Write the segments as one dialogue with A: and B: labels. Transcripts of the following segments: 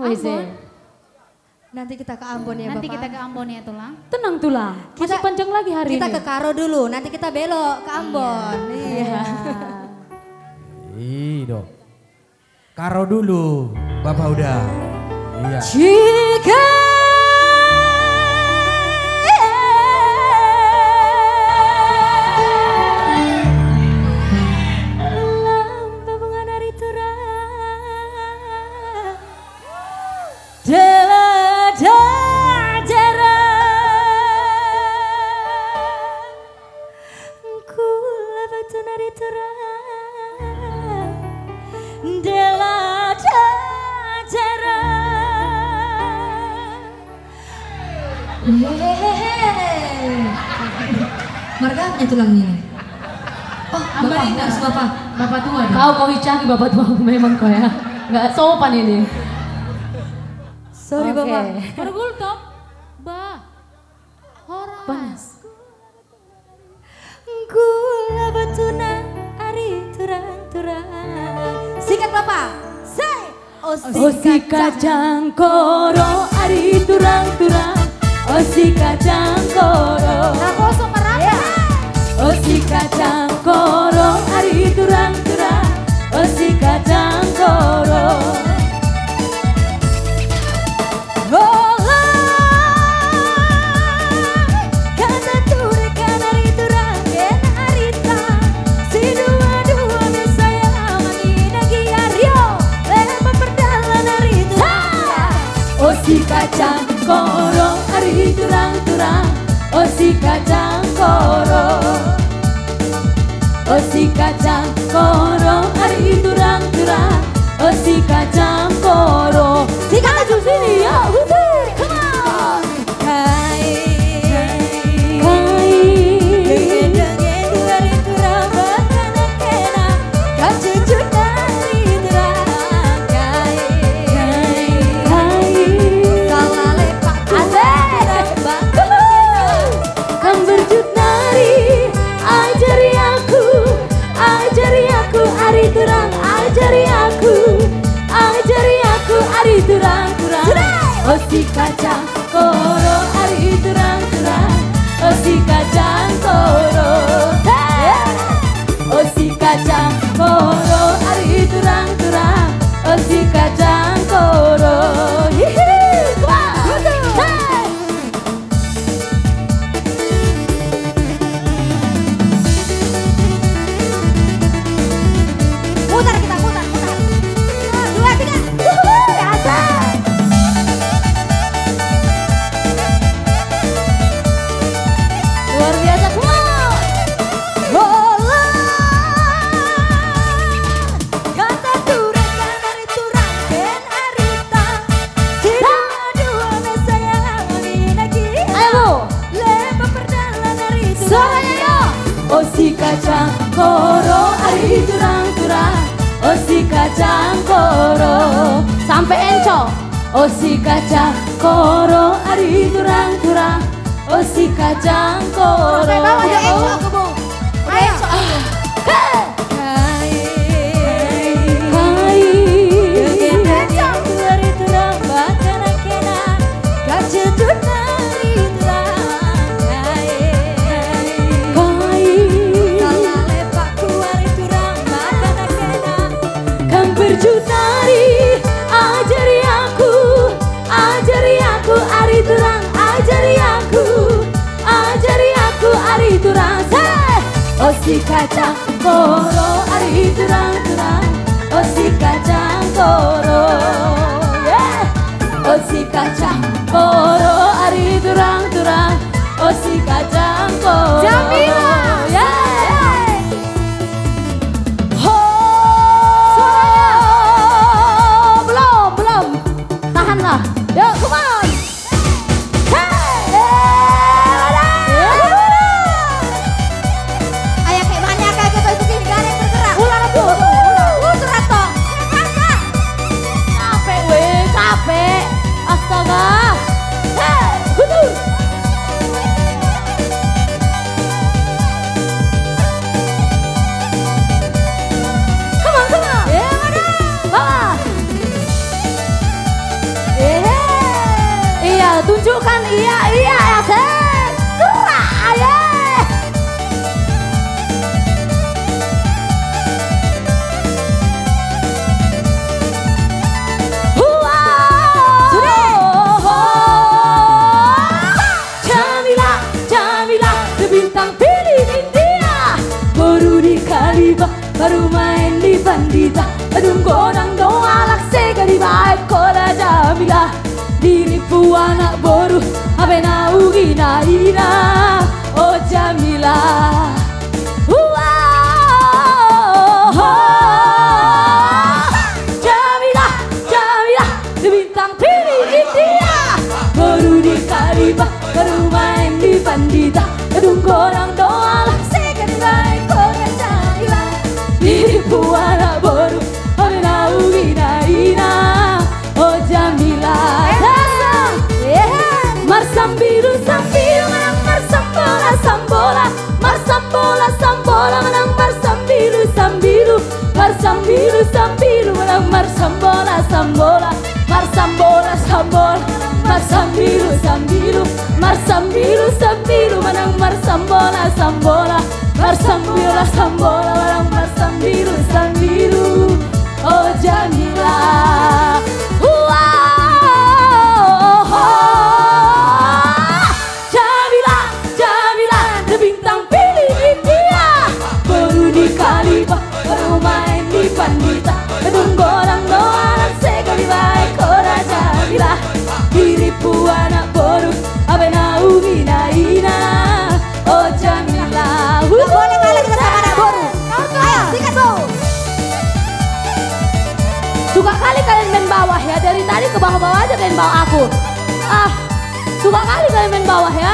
A: Ambon.
B: Nanti kita ke Ambon ya
A: Nanti
B: Bapak.
A: kita ke Ambon ya Tulang.
C: Tenang Tulang, masih panjang lagi hari
B: kita
C: ini.
B: ke Karo dulu, nanti kita belok ke Ambon. Iya.
D: Dong. Karo dulu, Bapak udah. Iya.
B: Jika lampu mengenari turang delada jarang kula batu nari turang delada jarang. Marga punya tulang ini. Oh, Bapak enggak Bapak.
A: Bapak tua deh.
C: Kau hicaki bapak tua memang kau ya. Nggak sopan ini.
B: Sorry Bapak.
A: Pergul top. Bah. Horas.
B: Gula batuna ari turang-turang. Sikat Bapak. Say.
C: Osi kacang koro ari turang-turang. Osi kacang koro.
B: Nah kosong merata.
C: Osi kacang koro ari turang-turang. Osi kacang koro.
B: Kata turekan ari turang ken arita. Si dua-dua sayang manginagi ario. Lema perdalan ari turang.
C: Osi kacang koro ari turang-turang. Osi kacang koro. Osi kacang koro ari turang-turang. Osi kacang koro. Sikat maju sini ya, come on.
B: Kai
C: Kai
B: Dengen ari turang bakana kena. Kau cucut dari turang. Kai
C: Kai
B: salah lepak turang bakana kena.
C: Kang berjut nari, ajari aku ari turang, ajari aku ari turang-turang. Osi kacang koro ari turang-turang, osi kacang koro. Osi kacang koro ari turang-turang, osi kacang koro.
B: Putar kita, putar. 1, 2, 3. Asal. Luar biasa semua. Bola. Kata turekan dari turang ken arita. Si dua-dua mesayang minagi.
C: Ayo,
B: Lepa perdalan dari turang.
C: suaranya yo. Osi kacang koro ari turang-turang. Osi kacang koro sampai enco. Osi kacang koro ari turang-turang. Osi kacang koro.
B: Sampai bawah ya Enco ke Bu. Ayo.
C: Kai.
B: Dari turang bakana kena. Kau cucut dari turang. Salah lepak kuari turang bakana kena.
C: Kang berjutari, ajari aku ari turang, ajari aku ari turang. Osi kacang koro ari turang-turang, osi kacang koro. Osi kacang koro ari turang-turang, osi kacang koro.
B: Jamila.
C: Belum. Tahanlah. Yuk, come on.
B: Ayah kayak mana kagak tuh begini gak ada yang bergerak.
C: Ular tuh.
B: Gerak toh.
C: Capek. Astaga. tunjukkan iya asik. Gerak ya. Bintang pilih India, baru di Kaliba, baru main di Bandita. Adung godang doa laksega di baik koda Jamila. Diripu anak boru, abe naugi naina, oh Jamila. Jamila, Jamila, di bintang pilih India, baru di Kaliba, baru main di Bandita. Adung korang doa laksega di baik koda Jamila. Diripu anak boru, abe naugi naina, oh Jamila. Marsambiru sambiru menang marsambola sambola, marsambola sambola menang marsambiru sambiru, marsambiru sambiru menang marsambola sambola, marsambola sambola, marsambiru sambiru, marsambiru sambiru menang marsambola sambola, marsambola sambola menang marsambiru sambiru, oh Jamila. Baru main di Pandita, gedung gorang doa laksega di baik koda Jamila. Diripu anak boru, abe naugi naina, oh Jamila.
B: Boleh kalah kita sama anak boru. Ayo, sikat bu.
C: Suka kali kalian main bawah ya, dari tadi ke bawah-bawah aja kalian bawa aku. Suka kali kalian main bawah ya.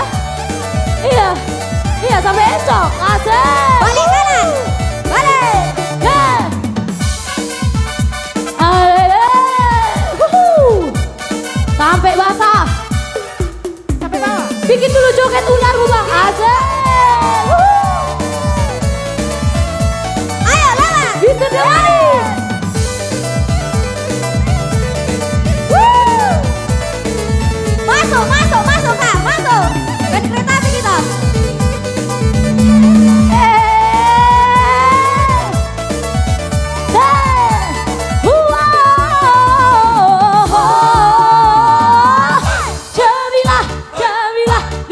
C: Iya sampai esok. Asik.
B: Balik kanan. Balik.
C: Sampai basah.
B: Sampai bawah.
C: Bikin dulu joget ular bang. Asik.
B: Ayo lawan.
C: Bisa lagi.
B: Masuk kak, masuk. Dan kereta api kita.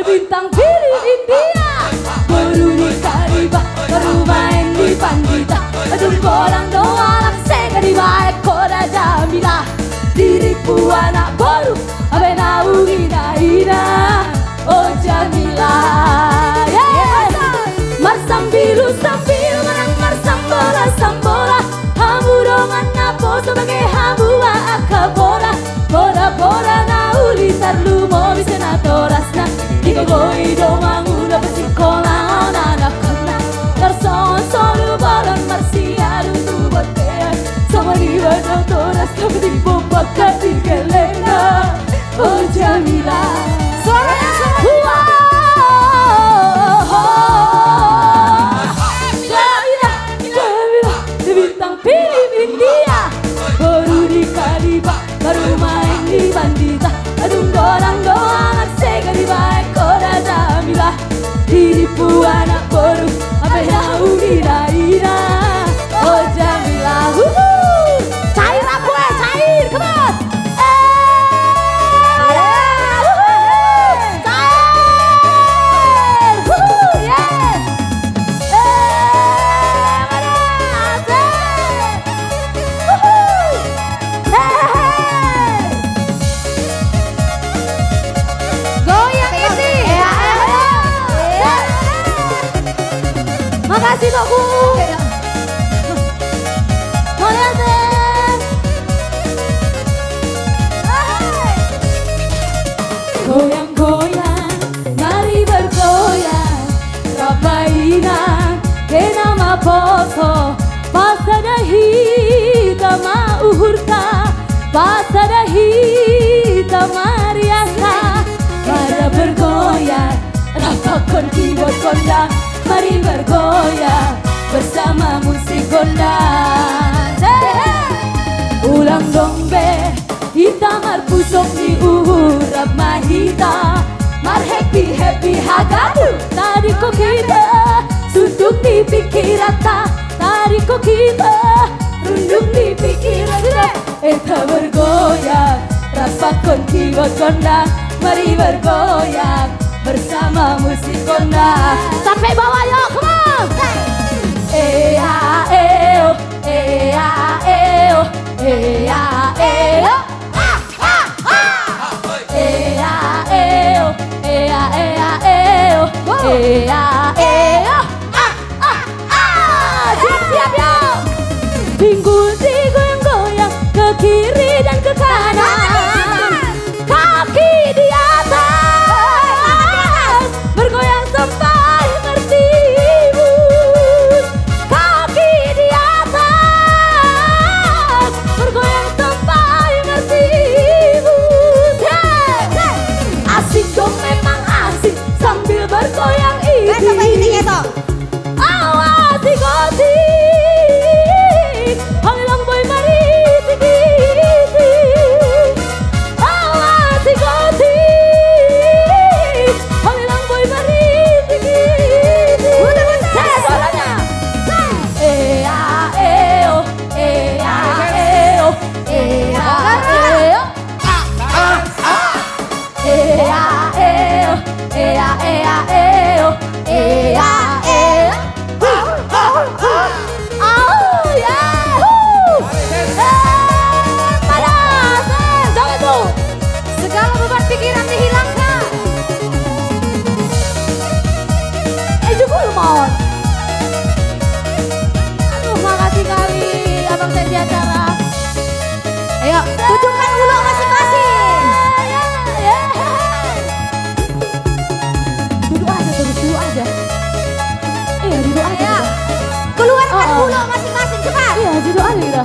C: Bintang pilih India, baru di Kaliba, baru main di Pandita. Adung korang doa laksega di baik koda Jamila. Diripu anak boru, abe naugi naina, oh Jamila. Marsambiru sambiru menang marsambola sambola, hamu dongan napo sebagai hamu akabora. Bora nauli tarlu mo bisa natorasna. Goi domang udah bersikolah anak-anak terson solu balon marsiaru tu botea sama dia doktoras tapi di bomba kati gelena, oh Jamila. Suaranya Jamila di bintang pilih India, baru di Kaliba, baru main di Bandita. Adung dorang doang laksega di baik koda Jamila. Diripu anak boru, abe naugi naina, oh Jamila. Cair aku cair, come on. Makasih Tokku. Goyang-goyang, mari bergoyang, kapainan, kenama poso, pasada hitam uhurka, pasada hitam mariasa, pada bergoyang, rapakon keyboard kondang. Mari bergoyang bersama musik gondang. Ulang dong be, Hita mar pusok ni urap mahita. Mar happy happy hagadu. Tadi ko kita suntuk di pikiran ta. Tadi ko kita runduk di pikiran ta. Eta bergoyang rasa kontiwa kondang. Mari bergoyang bersama musik kondang. Sampai bawah yuk, come on. Ea eo, ea eo, ea eo. Ea eo, ea ea eo, ea eo. Siap-siap yuk. Pinggul digoyang-goyang ke kiri dan ke kanan. Kaki di atas bergoyang sampai bertimbun. Kaki di atas bergoyang sampai bertimbun. Asik dong, memang asik sambil bergoyang ini. Asik asik, halilang boy mari tiki-tiki. Asik asik, halilang boy mari tiki-tiki. Saya suaranya. Ea eo, ea eo, ea eo. Ea eo, ea ea eo, ea eo. Oh yahoo! Panas, jangan tuh. Segala beban pikiran dihilangkan. Jukul mon. Aduh, makasih kali abang saya di acara. Ayo, tunjukkan dulu masing-masing. Duduk aja terus, duduk aja. Iya, duduk aja. Keluarkan bulu masing-masing cepat. Iya, duduk aja kita.